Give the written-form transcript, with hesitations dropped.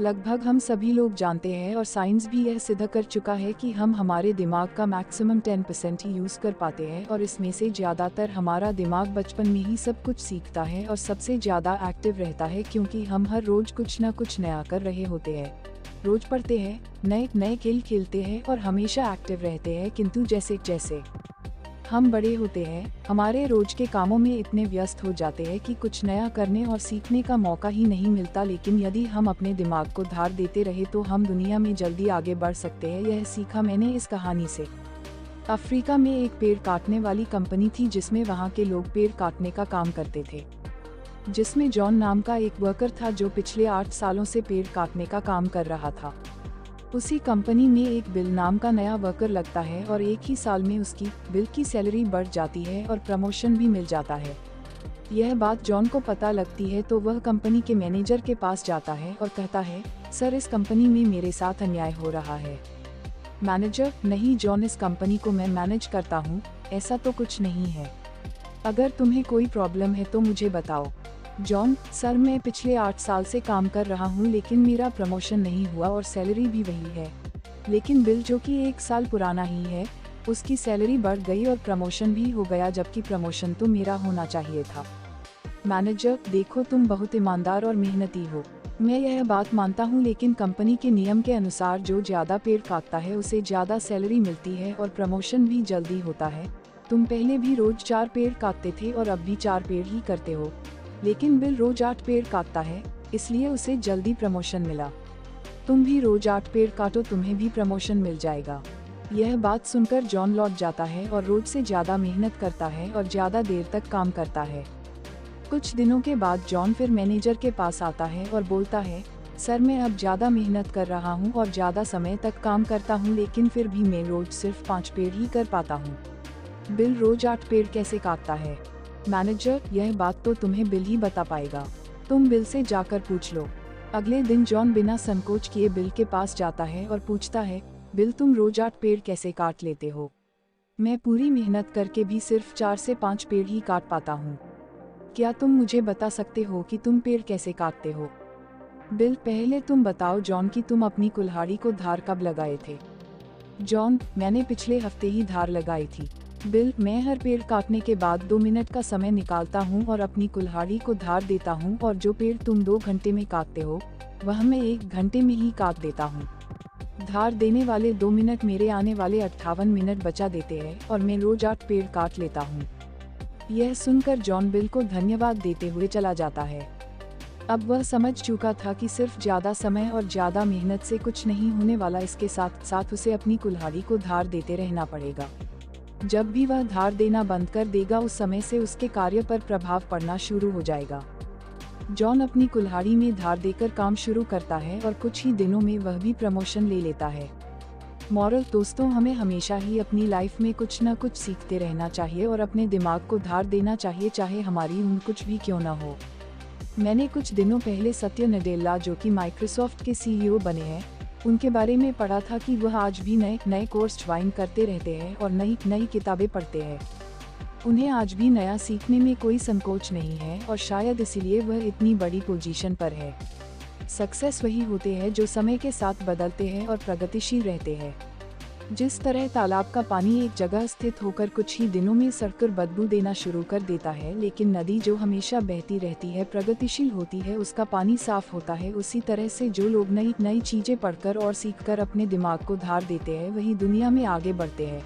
लगभग हम सभी लोग जानते हैं और साइंस भी यह सिद्ध कर चुका है कि हम हमारे दिमाग का मैक्सिमम 10% ही यूज़ कर पाते हैं और इसमें से ज़्यादातर हमारा दिमाग बचपन में ही सब कुछ सीखता है और सबसे ज़्यादा एक्टिव रहता है, क्योंकि हम हर रोज़ कुछ न कुछ नया कर रहे होते हैं। रोज़ पढ़ते हैं, नए नए खेल खेलते हैं और हमेशा एक्टिव रहते हैं, किंतु जैसे जैसे हम बड़े होते हैं, हमारे रोज के कामों में इतने व्यस्त हो जाते हैं कि कुछ नया करने और सीखने का मौका ही नहीं मिलता। लेकिन यदि हम अपने दिमाग को धार देते रहे तो हम दुनिया में जल्दी आगे बढ़ सकते हैं। यह सीखा मैंने इस कहानी से। अफ्रीका में एक पेड़ काटने वाली कंपनी थी जिसमें वहाँ के लोग पेड़ काटने का काम करते थे, जिसमें जॉन नाम का एक वर्कर था जो पिछले 8 सालों से पेड़ काटने का काम कर रहा था। उसी कंपनी में एक बिल नाम का नया वर्कर लगता है और एक ही साल में उसकी बिल की सैलरी बढ़ जाती है और प्रमोशन भी मिल जाता है। यह बात जॉन को पता लगती है तो वह कंपनी के मैनेजर के पास जाता है और कहता है, सर इस कंपनी में मेरे साथ अन्याय हो रहा है। मैनेजर, नहीं जॉन, इस कंपनी को मैं मैनेज करता हूँ, ऐसा तो कुछ नहीं है। अगर तुम्हें कोई प्रॉब्लम है तो मुझे बताओ। जॉन, सर मैं पिछले 8 साल से काम कर रहा हूँ लेकिन मेरा प्रमोशन नहीं हुआ और सैलरी भी वही है। लेकिन बिल जो कि 1 साल पुराना ही है, उसकी सैलरी बढ़ गई और प्रमोशन भी हो गया, जबकि प्रमोशन तो मेरा होना चाहिए था। मैनेजर, देखो तुम बहुत ईमानदार और मेहनती हो, मैं यह बात मानता हूँ, लेकिन कंपनी के नियम के अनुसार जो ज़्यादा पेड़ काटता है उसे ज़्यादा सैलरी मिलती है और प्रमोशन भी जल्दी होता है। तुम पहले भी रोज 4 पेड़ काटते थे और अब भी 4 पेड़ ही करते हो, लेकिन बिल रोज 8 पेड़ काटता है, इसलिए उसे जल्दी प्रमोशन मिला। तुम भी रोज 8 पेड़ काटो, तुम्हें भी प्रमोशन मिल जाएगा। यह बात सुनकर जॉन लौट जाता है और रोज से ज़्यादा मेहनत करता है और ज़्यादा देर तक काम करता है। कुछ दिनों के बाद जॉन फिर मैनेजर के पास आता है और बोलता है, सर मैं अब ज़्यादा मेहनत कर रहा हूँ और ज़्यादा समय तक काम करता हूँ, लेकिन फिर भी मैं रोज सिर्फ 5 पेड़ ही कर पाता हूँ। बिल रोज 8 पेड़ कैसे काटता है? मैनेजर, यह बात तो तुम्हें बिल ही बता पाएगा, तुम बिल से जाकर पूछ लो। अगले दिन जॉन बिना संकोच किए बिल के पास जाता है और पूछता है, बिल तुम रोज 8 पेड़ कैसे काट लेते हो? मैं पूरी मेहनत करके भी सिर्फ 4 से 5 पेड़ ही काट पाता हूँ। क्या तुम मुझे बता सकते हो कि तुम पेड़ कैसे काटते हो? बिल, पहले तुम बताओ जॉन कि तुम अपनी कुल्हाड़ी को धार कब लगाए थे? जॉन, मैंने पिछले हफ्ते ही धार लगाई थी। बिल, मैं हर पेड़ काटने के बाद 2 मिनट का समय निकालता हूँ और अपनी कुल्हाड़ी को धार देता हूँ, और जो पेड़ तुम 2 घंटे में काटते हो वह मैं 1 घंटे में ही काट देता हूँ। धार देने वाले 2 मिनट मेरे आने वाले 58 मिनट बचा देते हैं और मैं रोज 8 पेड़ काट लेता हूँ। यह सुनकर जॉन बिल को धन्यवाद देते हुए चला जाता है। अब वह समझ चुका था कि सिर्फ ज़्यादा समय और ज़्यादा मेहनत से कुछ नहीं होने वाला, इसके साथ साथ उसे अपनी कुल्हाड़ी को धार देते रहना पड़ेगा। जब भी वह धार देना बंद कर देगा उस समय से उसके कार्य पर प्रभाव पड़ना शुरू हो जाएगा। जॉन अपनी कुल्हाड़ी में धार देकर काम शुरू करता है और कुछ ही दिनों में वह भी प्रमोशन ले लेता है। मॉरल, दोस्तों, हमें हमेशा ही अपनी लाइफ में कुछ न कुछ सीखते रहना चाहिए और अपने दिमाग को धार देना चाहिए, चाहे हमारी उम्र कुछ भी क्यों न हो। मैंने कुछ दिनों पहले सत्य नडेला, जो कि माइक्रोसॉफ्ट के CEO बने हैं, उनके बारे में पढ़ा था कि वह आज भी नए नए कोर्स ज्वाइन करते रहते हैं और नई नई किताबें पढ़ते हैं। उन्हें आज भी नया सीखने में कोई संकोच नहीं है और शायद इसीलिए वह इतनी बड़ी पोजीशन पर है। सक्सेस वही होते हैं जो समय के साथ बदलते हैं और प्रगतिशील रहते हैं। जिस तरह तालाब का पानी एक जगह स्थित होकर कुछ ही दिनों में सड़कर बदबू देना शुरू कर देता है, लेकिन नदी जो हमेशा बहती रहती है, प्रगतिशील होती है, उसका पानी साफ होता है, उसी तरह से जो लोग नई नई चीजें पढ़कर और सीखकर अपने दिमाग को धार देते हैं वही दुनिया में आगे बढ़ते हैं।